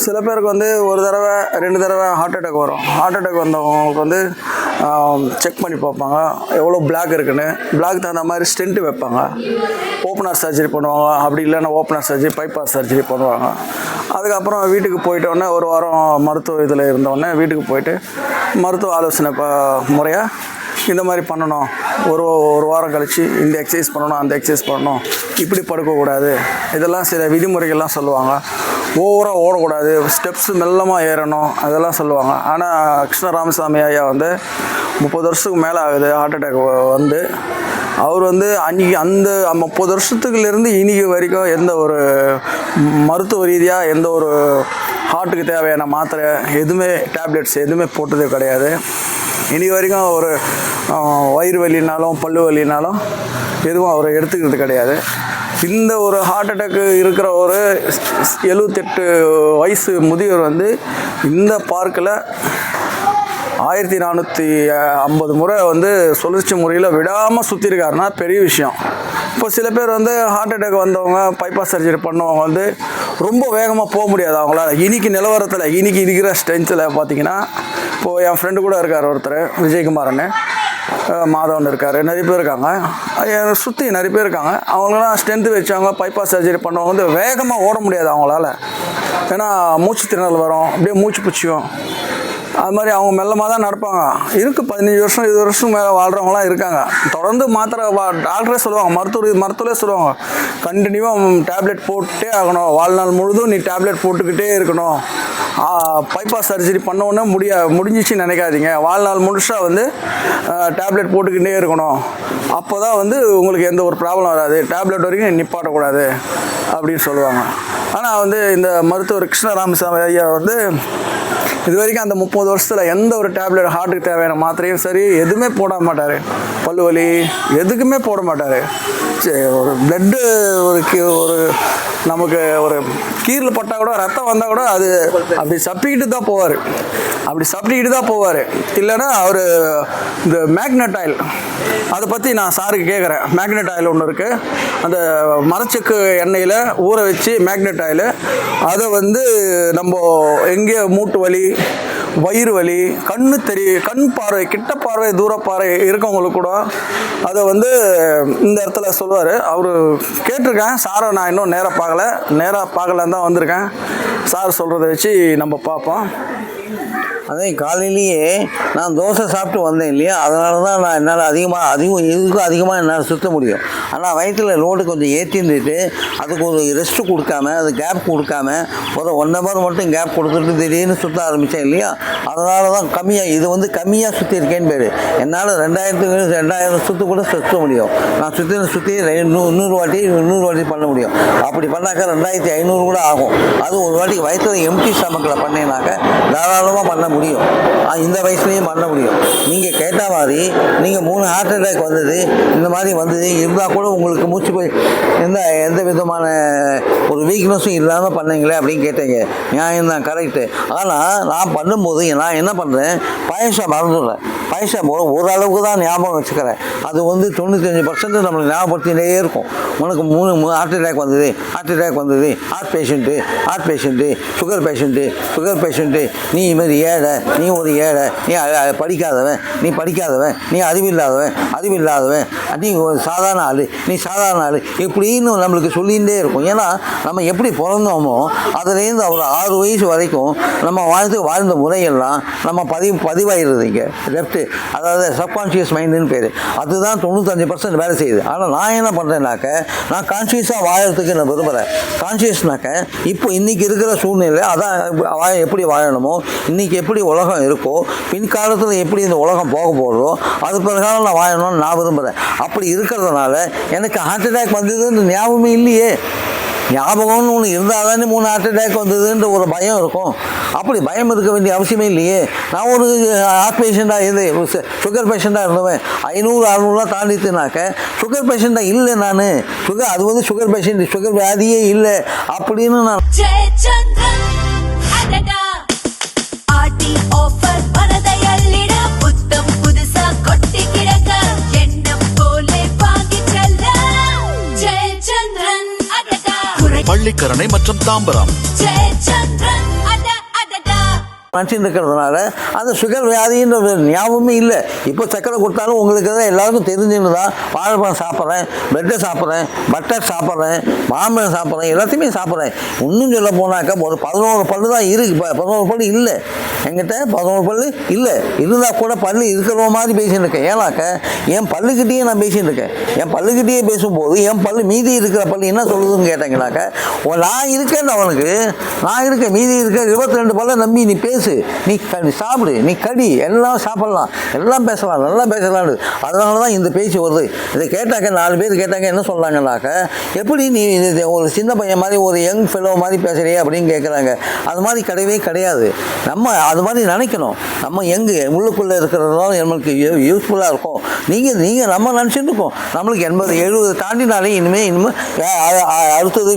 சில பேருக்கு வந்து ஒரு தடவை 2 தடவை ஹார்ட் அட்டாக் வரும். ஹார்ட் அட்டாக் வந்தவங்களுக்கு வந்து செக் பண்ணி பார்ப்பாங்க எவ்வளோ பிளாக் இருக்குன்னு. பிளாக் தகுந்த மாதிரி ஸ்டென்ட்டு வைப்பாங்க, ஓப்பனர் சர்ஜரி பண்ணுவாங்க. அப்படி இல்லைன்னா ஓப்பனர் சர்ஜரி, பைபாஸ் சர்ஜரி பண்ணுவாங்க. அதுக்கப்புறம் வீட்டுக்கு போயிட்டோடனே ஒரு வாரம் மருத்துவ இதில் இருந்தோடனே வீட்டுக்கு போயிட்டு மருத்துவ ஆலோசனை முறையாக இந்த மாதிரி பண்ணணும், ஒரு வாரம் கழித்து இந்த எக்ஸசைஸ் பண்ணணும், அந்த எக்ஸசைஸ் பண்ணணும், இப்படி படுக்கக்கூடாது, இதெல்லாம் சில விதிமுறைகள்லாம் சொல்லுவாங்க. ஓவராக ஓடக்கூடாது, ஸ்டெப்ஸு மெல்லமாக ஏறணும், அதெல்லாம் சொல்லுவாங்க. ஆனால் கிருஷ்ண ராமசாமி ஐயா வந்து 30 வருஷத்துக்கு மேலே ஆகுது ஹார்ட் அட்டாக் வந்து. அவர் வந்து அன்றைக்கி அந்த 30 வருஷத்துக்குலேருந்து இன்றைக்கி வரைக்கும் எந்த ஒரு மருத்துவ ரீதியாக எந்த ஒரு ஹார்ட்டுக்கு தேவையான மாத்திரை எதுவுமே, டேப்லெட்ஸ் எதுவுமே போட்டதே கிடையாது. இன்றைக்கி வரைக்கும் ஒரு வயிறு வலினாலும் பல்லு வலினாலும் எதுவும் அவர் எடுத்துக்கிறது கிடையாது. இந்த ஒரு ஹார்ட் அட்டாக்கு இருக்கிற ஒரு 78 வயசு முதியவர் வந்து இந்த பார்க்கில் 1450 முறை வந்து சுழற்சி முறையில் விடாமல் சுற்றிருக்காருன்னா பெரிய விஷயம். இப்போ சில பேர் வந்து ஹார்ட் அட்டாக் வந்தவங்க பைபாஸ் சர்ஜரி பண்ணவங்க வந்து ரொம்ப வேகமாக போக முடியாது அவங்களால. இன்றைக்கி நிலவரத்தில், இன்றைக்கி இருக்கிற ஸ்ட்ரென்த்தில் பார்த்திங்கன்னா, இப்போது என் ஃப்ரெண்டு கூட இருக்கார் ஒருத்தர், விஜயகுமார்னு, மாதவன் இருக்கார், நிறைய பேர் இருக்காங்க, சுற்றி நிறைய பேர் இருக்காங்க. அவங்களாம் ஸ்ட்ரென்த்து வச்சவங்க பைபாஸ் சர்ஜரி பண்ணவங்க வந்து வேகமாக ஓட முடியாது அவங்களால. ஏன்னா மூச்சு திணறல் வரும், அப்படியே மூச்சு பிடிச்சிக்கும். அது மாதிரி அவங்க மெல்லமாக தான் நடப்பாங்க. இருக்குது 15 வருஷம் 20 வருஷம் மேலே வாழ்கிறவங்களாம் இருக்காங்க. தொடர்ந்து மாத்திரை டாக்டரே சொல்லுவாங்க, மருத்துவரே சொல்லுவாங்க, கண்டினியூவாக டேப்லெட் போட்டே ஆகணும், வாழ்நாள் முழுதும் நீ டேப்லெட் போட்டுக்கிட்டே இருக்கணும். பைபாஸ் சர்ஜரி பண்ணோன்னே முடிஞ்சிச்சின்னு நினைக்காதீங்க, வாழ்நாள் முழுசாக வந்து டேப்லெட் போட்டுக்கிட்டே இருக்கணும். அப்போ தான் வந்து உங்களுக்கு எந்த ஒரு ப்ராப்ளம் வராது, டேப்லெட் வரைக்கும் நிப்பாட்டக்கூடாது அப்படின்னு சொல்லுவாங்க. ஆனால் வந்து இந்த மருத்துவர் கிருஷ்ண ராமசாமி ஐயா வந்து இது வரைக்கும் அந்த 30 வருஷத்தில் எந்த ஒரு டேப்லெட், ஹார்ட்டுக்கு தேவையான மாத்திரையும் சரி எதுவுமே போட மாட்டார். பல்லு வலி எதுக்குமே போட மாட்டார். ஒரு பிளட்டு ஒரு நமக்கு ஒரு கீரில் பட்டால் கூட, ரத்தம் வந்தால் கூட அது அப்படி சப்பிக்கிட்டு தான் போவார். இல்லைன்னா அவர் இந்த மேக்னட் ஆயில், அதை பற்றி நான் சாருக்கு கேட்குறேன். மேக்னட் ஆயில் ஒன்று இருக்குது, அந்த மரச்செக்கு எண்ணெயில் ஊற வச்சு மேக்னட் ஆயில், அதை வந்து நம்ம எங்கேயோ மூட்டு வலி, வயிறு வலி, கண் பார்வை, கிட்ட பார்வை, தூர பார்வை இருக்கவங்களுக்கு கூட அதை வந்து இந்த இடத்துல சொல்லுவார். அவர் கேட்டிருக்கேன் சாரை, நான் இன்னும் நேராக பார்க்கலன்னு தான் வந்திருக்கேன். சார் சொல்கிறத வச்சு நம்ம பார்ப்போம். அதே காலையிலேயே நான் தோசை சாப்பிட்டு வந்தேன் இல்லையா, அதனால தான் நான் என்னால் இதுக்கும் அதிகமாக என்னால் சுற்ற முடியும். ஆனால் வயிற்றில் லோடு கொஞ்சம் ஏற்றிருந்துட்டு அதுக்கு ஒரு ரெஸ்ட்டு கொடுக்காம, அது கேப் கொடுக்காம, ஒரு 1 ஹவர் மட்டும் கேப் கொடுத்துட்டு திடீர்னு சுற்ற ஆரம்பித்தேன் இல்லையா, அதனால தான் இது வந்து கம்மியாக சுற்றிருக்கேன்னு பேர். என்னால் 2000 சுற்று கூட சுற்ற முடியும். நான் சுற்றி 100 வாட்டி பண்ண முடியும். அப்படி பண்ணாக்கா 2500 கூட ஆகும். அது ஒரு வாட்டி வயிற்றில் எம்டி ஸ்டமக்கில் பண்ணேனாக்க தாராளமாக பண்ண முடியும். இந்த வயசுலேயும் பண்ண முடியும். நீங்கள் கேட்ட மாதிரி நீங்கள் 3 ஹார்ட் அட்டாக் வந்தது, இந்த மாதிரி வந்தது இருந்தால் கூட உங்களுக்கு மூச்சு போய் எந்த விதமான ஒரு வீக்னஸும் இல்லாமல் பண்ணீங்களே அப்படின்னு கேட்டீங்க. நியாயம் தான், கரெக்டு. ஆனால் நான் பண்ணும்போது நான் என்ன பண்ணுறேன், பாயசம் மறந்துடுறேன். பாயசம் ஓரளவுக்கு தான் ஞாபகம் வச்சுக்கிறேன். அது வந்து 95% நம்மளுக்கு ஞாபகப்படுத்திகிட்டே இருக்கும். உனக்கு 3 ஹார்ட் அட்டாக் வந்தது, ஹார்ட் பேஷண்ட்டு, சுகர் பேஷண்ட்டு, நீ இதுமாதிரி ஏழை, நீ ஒரு ஏழை, நீ படிக்காதவன், நீ அறிவில்லாதவன், நீ ஒரு சாதாரண ஆள், இப்படின்னு நம்மளுக்கு சொல்லிகிட்டே இருக்கும். ஏன்னா நம்ம எப்படி பிறந்தோமோ அதுலேருந்து ஒரு 6 வயசு வரைக்கும் நம்ம வாழ்ந்த முறையெல்லாம் நம்ம பதிவாயிடுறது இங்கே லெஃப்ட்டு, அதாவது சப்கான்ஷியஸ் மைண்டுன்னு பேர். அதுதான் 95% வேலை செய்யுது. ஆனால் நான் என்ன பண்ணுறேன்னாக்க, நான் கான்ஷியஸாக வாழறதுக்கு நான் விரும்புகிறேன். கான்ஷியஸ்னாக்க இப்போ இன்றைக்கி இருக்கிற சூழ்நிலை அதான் எப்படி வாழணுமோ, இன்றைக்கி எப்படி உலகம் இருக்கோ, பின்காலத்தில் எப்படி இந்த உலகம் போக போகிறதோ அது பிரகாரம் நான் வாழணும்னு நான் விரும்புகிறேன். அப்படி இருக்கிறதுனால எனக்கு ஹார்ட் அட்டாக் வந்ததுன்னு ஞாபகமே இல்லையே. ஞாபகம்னு ஒன்று இருந்தால் தானே 3 ஹார்ட் அட்டாக் வந்ததுன்ற ஒரு பயம் இருக்கும். அப்படி பயம் இருக்க வேண்டிய அவசியமே இல்லையே. நான் ஒரு ஹார்ட் பேஷண்ட்டாக சுகர் பேஷண்ட்டாக இருந்தவன் 500-600 தாண்டிட்டுனாக்க சுகர் பேஷண்ட்டாக இல்லை. நான் அது வந்து சுகர் பேஷண்ட், சுகர் வியாதியே இல்லை அப்படின்னு நான் பள்ளிக்கரணை மற்றும் தாம்பரம். மனுஷன் இருக்கிறதுனால அந்த சுகர் வியாதின்ற ஒரு ஞாபகமே இல்லை. இப்போ சக்கரை கொடுத்தாலும் உங்களுக்கு தான் எல்லாருக்கும் தெரிஞ்சுன்னு தான் வாழைப்பழம் சாப்பிட்றேன், பிரெட்டை சாப்பிட்றேன், பட்டர் சாப்பிட்றேன், மாம்பழம் சாப்பிட்றேன், எல்லாத்தையுமே சாப்பிட்றேன். இன்னும் சொல்ல போனாக்கா ஒரு 11 பல்லு தான் இருக்குது. இப்போ 11 பல்லு இல்லை என்கிட்ட, 11 பல்லு இல்லை. இருந்தால் கூட பல்லு இருக்கிற மாதிரி பேசின்னு இருக்கேன். ஏன்னாக்க என் பல்லுக்கிட்டேயே நான் பேசின்னு இருக்கேன். என் பல்லுக்கிட்டேயே பேசும்போது என் பல்லு மீதி இருக்கிற பல்லு என்ன சொல்லுதுன்னு கேட்டீங்கன்னாக்க, நான் இருக்கேன் அவனுக்கு, நான் இருக்கேன், மீதி இருக்க 22 பல்லை நம்பி நீ பேசு, நீ சாப்பிடு, நீ கடி, எல்லாம் சாப்பிடலாம், எல்லாம் பேசலாம், நல்லா பேசலான்னு. அதனால தான் இந்த பேச்சு வருது. இதை கேட்டாக்க 4 பேர் கேட்டாங்க என்ன சொன்னாங்கன்னாக்க, எப்படி நீ ஒரு சின்ன பையன் மாதிரி ஒரு யங் ஃபெலோ மாதிரி பேசுறியே அப்படின்னு கேட்குறாங்க. அது மாதிரி கிடையவே கிடையாது. நம்ம அது மாதிரி நினைக்கணும். நம்ம எங்கே உள்ளுக்குள்ளே இருக்கிறதுனால நம்மளுக்கு யூஸ்ஃபுல்லாக இருக்கும். நீங்கள் நம்ம நினச்சிட்டு இருக்கோம் நம்மளுக்கு 80 70 தாண்டினாலே இனிமேல் அடுத்தது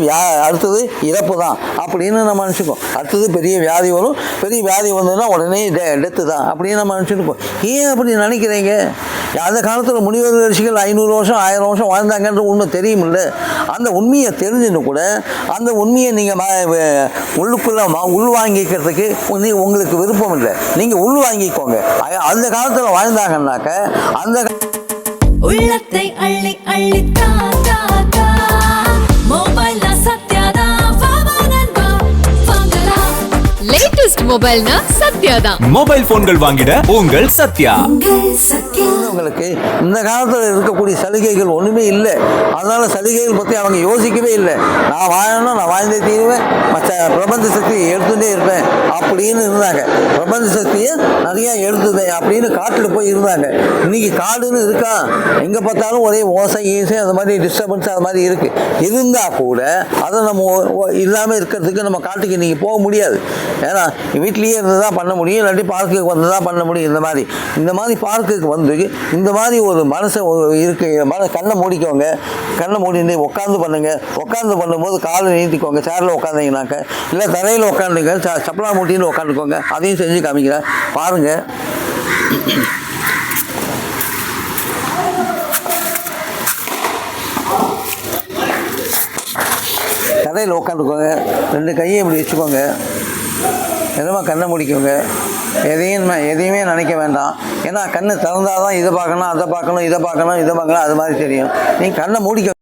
இறப்பு தான் அப்படின்னு நம்ம நினச்சிக்கோம். அடுத்தது பெரிய வியாதி வரும், பெரிய வியாதி வந்ததுன்னா உடனே டெத்து தான் அப்படின்னு நம்ம நினச்சிருக்கோம். ஏன் அப்படி நினைக்கிறீங்க? அந்த காலத்தில் முனிவர் ரிஷிகள் 500 வருஷம் 1000 வருஷம் வாழ்ந்தாங்கன்ற உண்மை தெரியுமில்ல. அந்த உண்மையை தெரிஞ்சுன்னு கூட அந்த உண்மையை நீங்கள் உள்ளுக்குள்ளே உள்வாங்கிக்கிறதுக்கு உங்களுக்கு விருப்பம் இல்லை. நீங்கள் உள்வாங்கிக்கோங்க. அந்த காலத்தில் வாழ்ந்தாங்கன்னாக்க அந்த உள்ளத்தை அள்ளி அள்ளி லேட்டஸ்ட் மொபைல்னா சத்யா தான். மொபைல் போன்கள் வாங்கிட உங்கள் சத்யா. உங்களுக்கு இந்த காலத்தில் இருக்கக்கூடிய சலுகைகள் ஒன்றுமே இல்லை. அதனால சலுகைகள் பற்றி அவங்க யோசிக்கவே இல்லை. நான் வாழணும், நான் வாழ்ந்தே தீருவேன், மற்ற பிரபஞ்ச சக்தியை எடுத்துகிட்டே இருப்பேன் அப்படின்னு இருந்தாங்க. பிரபஞ்ச சக்தியை நிறையா எடுத்துவேன் அப்படின்னு காட்டில் போய் இருந்தாங்க. இன்னைக்கு காடுன்னு இருக்கா, எங்கே பார்த்தாலும் ஒரே ஓசை ஈசை அந்த மாதிரி டிஸ்டர்பன்ஸ் அது மாதிரி இருக்குது. இருந்தால் கூட அதை நம்ம இல்லாமல் இருக்கிறதுக்கு நம்ம காட்டுக்கு நீங்கள் போக முடியாது. ஏன்னா வீட்லேயே இருந்து தான் பண்ண முடியும், இல்லாட்டி பார்க்குக்கு வந்து தான் பண்ண முடியும். இந்த மாதிரி பார்க்குக்கு வந்து இந்த மாதிரி ஒரு மனசை இருக்கு, கண்ணை மூடிக்கோங்க, கண்ணை மூடிட்டு உட்காந்து பண்ணுங்க. உட்காந்து பண்ணும்போது காலை நீட்டிக்கோங்க. சேரில் உட்காந்தீங்கன்னாக்க, இல்லை தரையில் உட்காந்துங்க, சப்பலா மூட்டின்னு உட்காந்துக்கோங்க. அதையும் செஞ்சு காமிக்கிறேன் பாருங்கள். தரையில் உட்காந்துக்கோங்க, 2 கையை இப்படி வச்சுக்கோங்க, எதுவுமே கண்ணை முடிக்கோங்க. எதையுமே நினைக்க வேண்டாம். ஏன்னா கண்ணு திறந்தால் தான் இதை பார்க்கணும், அதை பார்க்கணும், இதை பார்க்கணும், அது மாதிரி தெரியும். நீங்கள் கண்ணை மூடிக்க